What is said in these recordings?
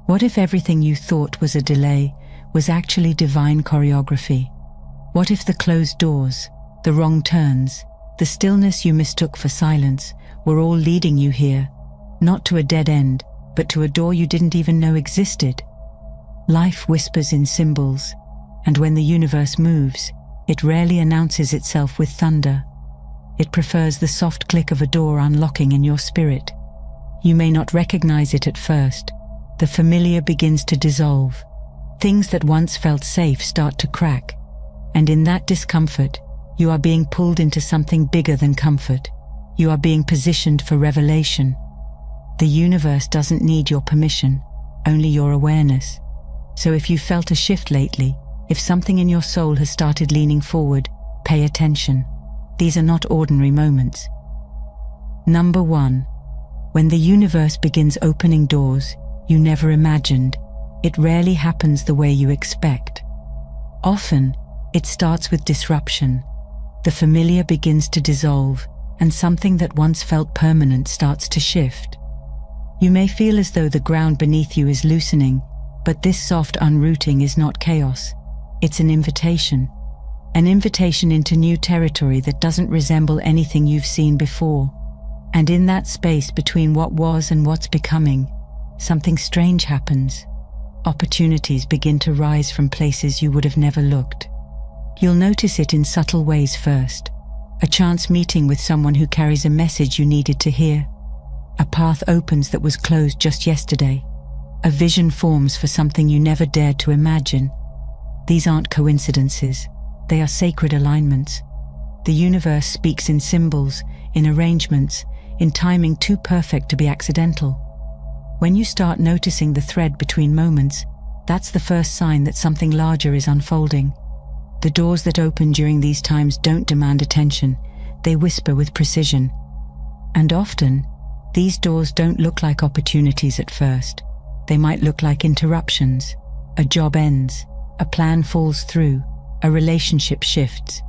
What if everything you thought was a delay was actually divine choreography? What if the closed doors, the wrong turns, the stillness you mistook for silence were all leading you here, not to a dead end, but to a door you didn't even know existed? Life whispers in symbols, and when the universe moves, it rarely announces itself with thunder. It prefers the soft click of a door unlocking in your spirit. You may not recognize it at first. The familiar begins to dissolve. Things that once felt safe start to crack. And in that discomfort, you are being pulled into something bigger than comfort. You are being positioned for revelation. The universe doesn't need your permission, only your awareness. So if you felt a shift lately, if something in your soul has started leaning forward, pay attention. These are not ordinary moments. Number 1. When the universe begins opening doors you never imagined, it rarely happens the way you expect. Often, it starts with disruption. The familiar begins to dissolve, and something that once felt permanent starts to shift. You may feel as though the ground beneath you is loosening, but this soft unrooting is not chaos. It's an invitation into new territory that doesn't resemble anything you've seen before. And in that space between what was and what's becoming, something strange happens. Opportunities begin to rise from places you would have never looked. You'll notice it in subtle ways first. A chance meeting with someone who carries a message you needed to hear. A path opens that was closed just yesterday. A vision forms for something you never dared to imagine. These aren't coincidences. They are sacred alignments. The universe speaks in symbols, in arrangements, in timing too perfect to be accidental. When you start noticing the thread between moments, that's the first sign that something larger is unfolding. The doors that open during these times don't demand attention, they whisper with precision. And often, these doors don't look like opportunities at first. They might look like interruptions. A job ends, a plan falls through, a relationship shifts.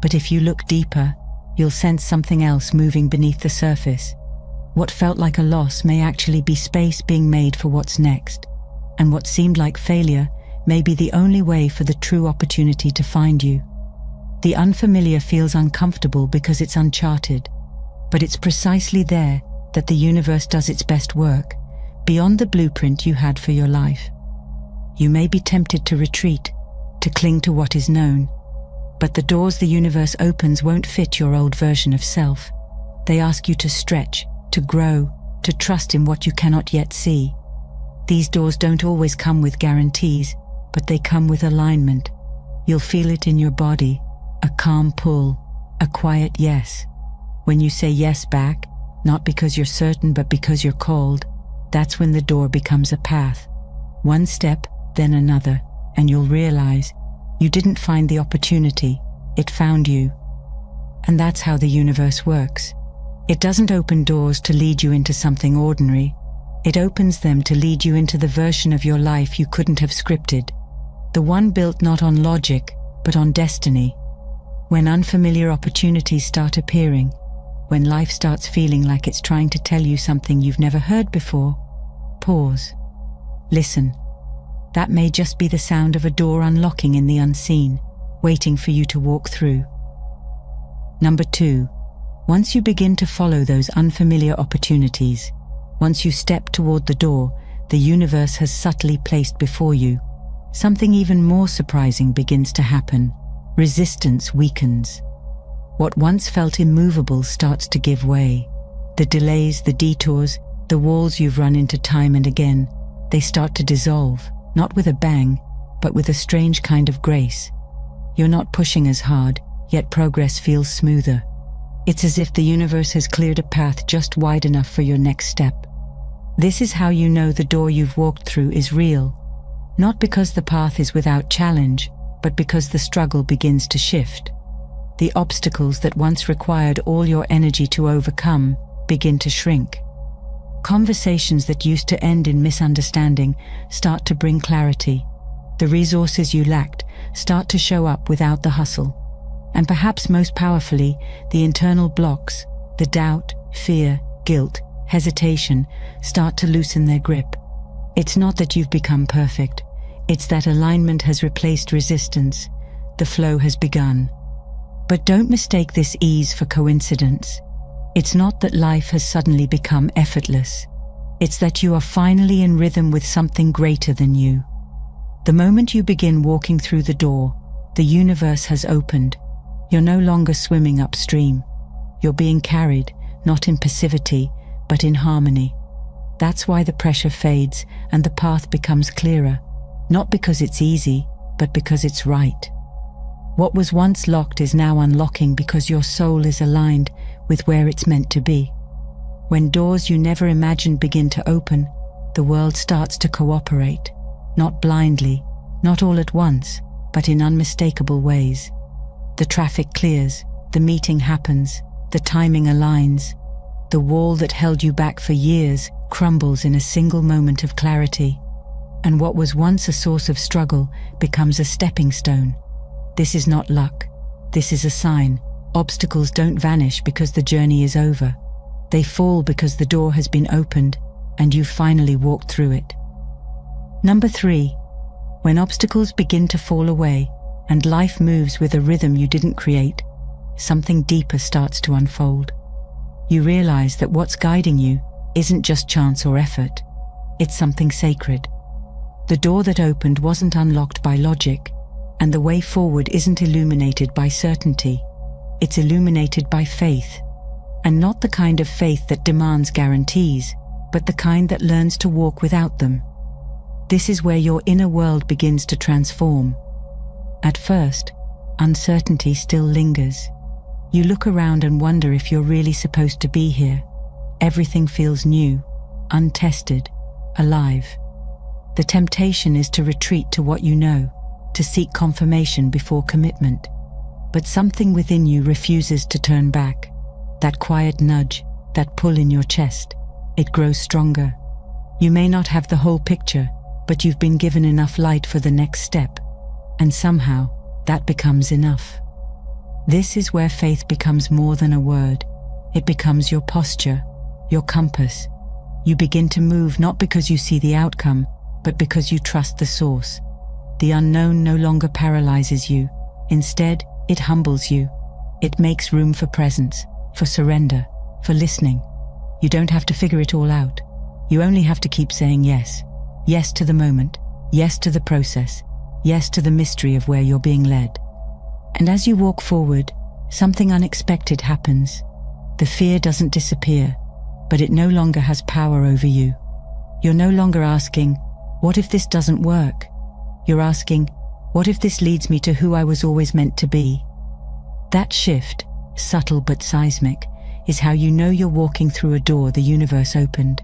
But if you look deeper, you'll sense something else moving beneath the surface. What felt like a loss may actually be space being made for what's next. And what seemed like failure may be the only way for the true opportunity to find you. The unfamiliar feels uncomfortable because it's uncharted, but it's precisely there that the universe does its best work, beyond the blueprint you had for your life. You may be tempted to retreat, to cling to what is known, but the doors the universe opens won't fit your old version of self. They ask you to stretch, to grow, to trust in what you cannot yet see. These doors don't always come with guarantees, but they come with alignment. You'll feel it in your body, a calm pull, a quiet yes. When you say yes back, not because you're certain but because you're called, that's when the door becomes a path. One step, then another, and you'll realize you didn't find the opportunity, it found you. And that's how the universe works. It doesn't open doors to lead you into something ordinary. It opens them to lead you into the version of your life you couldn't have scripted. The one built not on logic, but on destiny. When unfamiliar opportunities start appearing, when life starts feeling like it's trying to tell you something you've never heard before, pause. Listen. That may just be the sound of a door unlocking in the unseen, waiting for you to walk through. Number 2. Once you begin to follow those unfamiliar opportunities, once you step toward the door the universe has subtly placed before you, something even more surprising begins to happen. Resistance weakens. What once felt immovable starts to give way. The delays, the detours, the walls you've run into time and again, they start to dissolve, not with a bang, but with a strange kind of grace. You're not pushing as hard, yet progress feels smoother. It's as if the universe has cleared a path just wide enough for your next step. This is how you know the door you've walked through is real. Not because the path is without challenge, but because the struggle begins to shift. The obstacles that once required all your energy to overcome begin to shrink. Conversations that used to end in misunderstanding start to bring clarity. The resources you lacked start to show up without the hustle. And perhaps most powerfully, the internal blocks, the doubt, fear, guilt, hesitation, start to loosen their grip. It's not that you've become perfect. It's that alignment has replaced resistance. The flow has begun. But don't mistake this ease for coincidence. It's not that life has suddenly become effortless. It's that you are finally in rhythm with something greater than you. The moment you begin walking through the door, the universe has opened. You're no longer swimming upstream. You're being carried, not in passivity, but in harmony. That's why the pressure fades and the path becomes clearer, not because it's easy, but because it's right. What was once locked is now unlocking because your soul is aligned with where it's meant to be. When doors you never imagined begin to open, the world starts to cooperate, not blindly, not all at once, but in unmistakable ways. The traffic clears, the meeting happens, the timing aligns. The wall that held you back for years crumbles in a single moment of clarity. And what was once a source of struggle becomes a stepping stone. This is not luck. This is a sign. Obstacles don't vanish because the journey is over. They fall because the door has been opened and you've finally walked through it. Number 3. When obstacles begin to fall away and life moves with a rhythm you didn't create, something deeper starts to unfold. You realize that what's guiding you isn't just chance or effort. It's something sacred. The door that opened wasn't unlocked by logic, and the way forward isn't illuminated by certainty. It's illuminated by faith. And not the kind of faith that demands guarantees, but the kind that learns to walk without them. This is where your inner world begins to transform. At first, uncertainty still lingers. You look around and wonder if you're really supposed to be here. Everything feels new, untested, alive. The temptation is to retreat to what you know, to seek confirmation before commitment. But something within you refuses to turn back. That quiet nudge, that pull in your chest, it grows stronger. You may not have the whole picture, but you've been given enough light for the next step. And somehow, that becomes enough. This is where faith becomes more than a word. It becomes your posture, your compass. You begin to move not because you see the outcome, but because you trust the source. The unknown no longer paralyzes you. Instead, it humbles you. It makes room for presence, for surrender, for listening. You don't have to figure it all out. You only have to keep saying yes. Yes to the moment. Yes to the process. Yes to the mystery of where you're being led. And as you walk forward, something unexpected happens. The fear doesn't disappear, but it no longer has power over you. You're no longer asking, what if this doesn't work? You're asking, what if this leads me to who I was always meant to be? That shift, subtle but seismic, is how you know you're walking through a door the universe opened.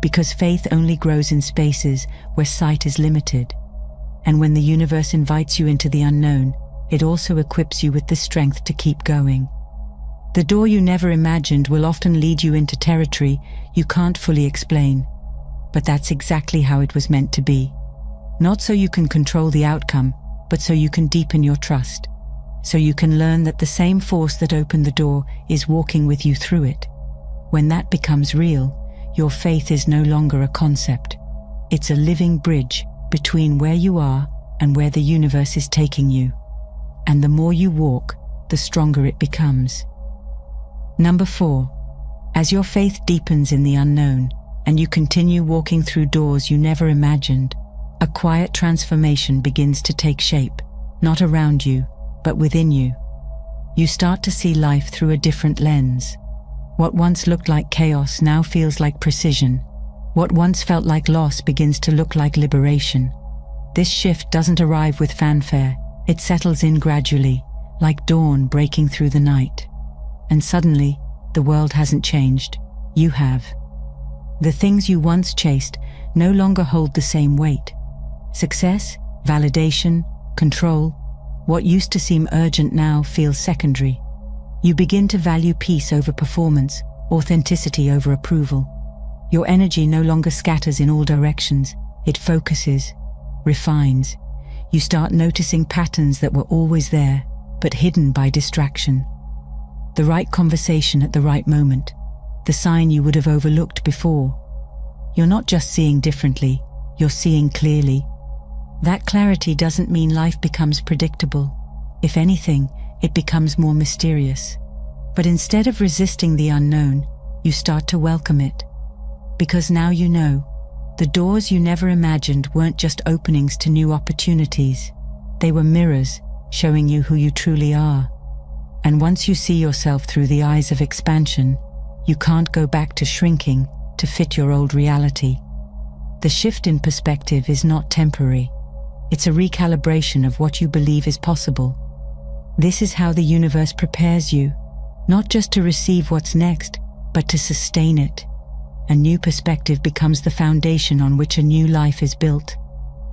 Because faith only grows in spaces where sight is limited. And when the universe invites you into the unknown, it also equips you with the strength to keep going. The door you never imagined will often lead you into territory you can't fully explain. But that's exactly how it was meant to be. Not so you can control the outcome, but so you can deepen your trust. So you can learn that the same force that opened the door is walking with you through it. When that becomes real, your faith is no longer a concept. It's a living bridge between where you are and where the universe is taking you. And the more you walk, the stronger it becomes. Number 4. As your faith deepens in the unknown, and you continue walking through doors you never imagined, a quiet transformation begins to take shape, not around you, but within you. You start to see life through a different lens. What once looked like chaos now feels like precision. What once felt like loss begins to look like liberation. This shift doesn't arrive with fanfare. It settles in gradually, like dawn breaking through the night. And suddenly, the world hasn't changed. You have. The things you once chased no longer hold the same weight. Success, validation, control, what used to seem urgent now feels secondary. You begin to value peace over performance, authenticity over approval. Your energy no longer scatters in all directions. It focuses, refines. You start noticing patterns that were always there, but hidden by distraction. The right conversation at the right moment, the sign you would have overlooked before. You're not just seeing differently, you're seeing clearly. That clarity doesn't mean life becomes predictable. If anything, it becomes more mysterious. But instead of resisting the unknown, you start to welcome it. Because now you know, the doors you never imagined weren't just openings to new opportunities. They were mirrors showing you who you truly are. And once you see yourself through the eyes of expansion, you can't go back to shrinking to fit your old reality. The shift in perspective is not temporary. It's a recalibration of what you believe is possible. This is how the universe prepares you, not just to receive what's next, but to sustain it. A new perspective becomes the foundation on which a new life is built.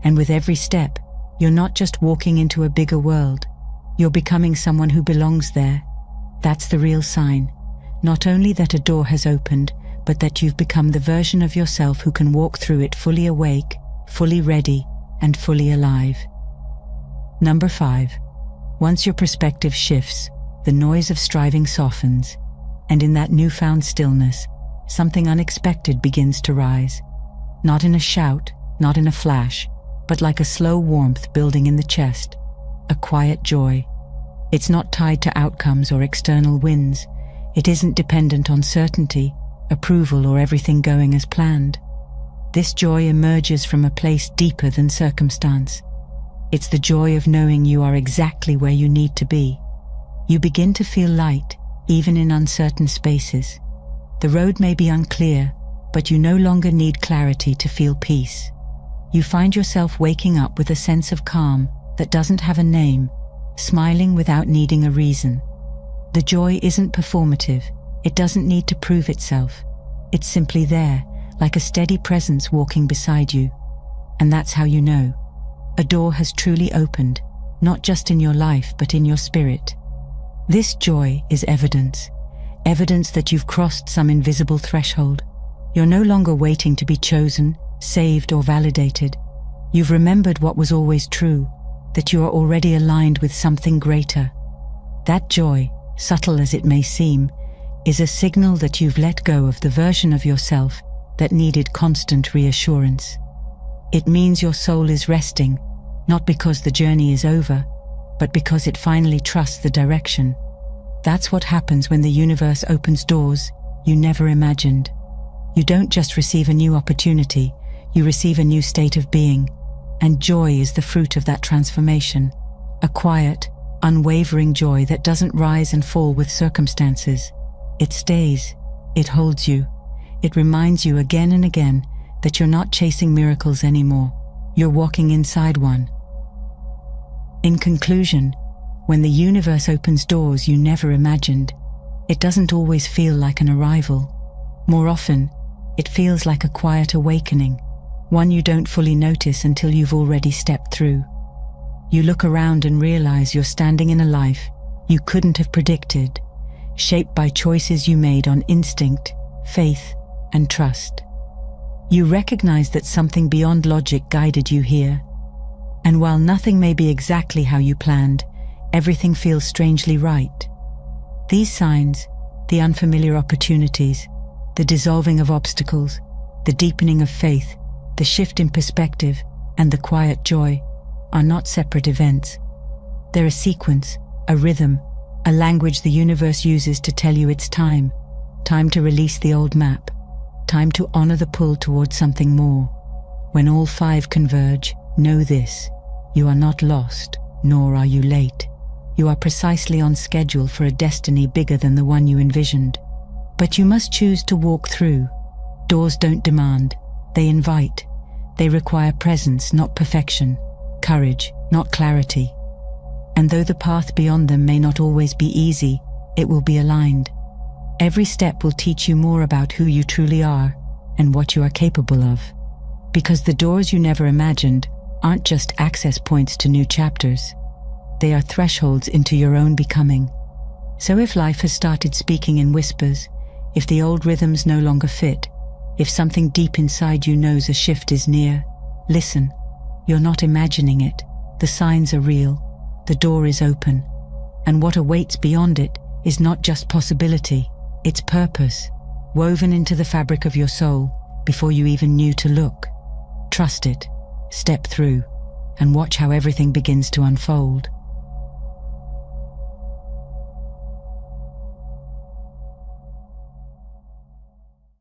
And with every step, you're not just walking into a bigger world, you're becoming someone who belongs there. That's the real sign. Not only that a door has opened, but that you've become the version of yourself who can walk through it fully awake, fully ready, and fully alive. Number 5. Once your perspective shifts, the noise of striving softens, and in that newfound stillness, something unexpected begins to rise. Not in a shout, not in a flash, but like a slow warmth building in the chest, a quiet joy. It's not tied to outcomes or external wins. It isn't dependent on certainty, approval, or everything going as planned. This joy emerges from a place deeper than circumstance. It's the joy of knowing you are exactly where you need to be. You begin to feel light, even in uncertain spaces. The road may be unclear, but you no longer need clarity to feel peace. You find yourself waking up with a sense of calm that doesn't have a name, smiling without needing a reason. The joy isn't performative. It doesn't need to prove itself. It's simply there, like a steady presence walking beside you. And that's how you know. A door has truly opened, not just in your life, but in your spirit. This joy is evidence that you've crossed some invisible threshold. You're no longer waiting to be chosen, saved, or validated. You've remembered what was always true, that you are already aligned with something greater. That joy, subtle as it may seem, is a signal that you've let go of the version of yourself that needed constant reassurance. It means your soul is resting, not because the journey is over, but because it finally trusts the direction. That's what happens when the universe opens doors you never imagined. You don't just receive a new opportunity, you receive a new state of being, and joy is the fruit of that transformation. A quiet, unwavering joy that doesn't rise and fall with circumstances. It stays, it holds you, it reminds you again and again that you're not chasing miracles anymore, you're walking inside one. In conclusion, when the universe opens doors you never imagined, it doesn't always feel like an arrival. More often, it feels like a quiet awakening, one you don't fully notice until you've already stepped through. You look around and realize you're standing in a life you couldn't have predicted, shaped by choices you made on instinct, faith, and trust. You recognize that something beyond logic guided you here. And while nothing may be exactly how you planned, everything feels strangely right. These signs, the unfamiliar opportunities, the dissolving of obstacles, the deepening of faith, the shift in perspective, and the quiet joy, are not separate events. They're a sequence, a rhythm, a language the universe uses to tell you it's time. Time to release the old map. Time to honor the pull towards something more. When all 5 converge, know this: you are not lost, nor are you late. You are precisely on schedule for a destiny bigger than the one you envisioned. But you must choose to walk through. Doors don't demand, they invite. They require presence, not perfection, courage, not clarity. And though the path beyond them may not always be easy, it will be aligned. Every step will teach you more about who you truly are and what you are capable of. Because the doors you never imagined aren't just access points to new chapters. They are thresholds into your own becoming. So if life has started speaking in whispers, if the old rhythms no longer fit, if something deep inside you knows a shift is near, listen. You're not imagining it. The signs are real. The door is open. And what awaits beyond it is not just possibility, it's purpose, woven into the fabric of your soul before you even knew to look. Trust it, step through, and watch how everything begins to unfold.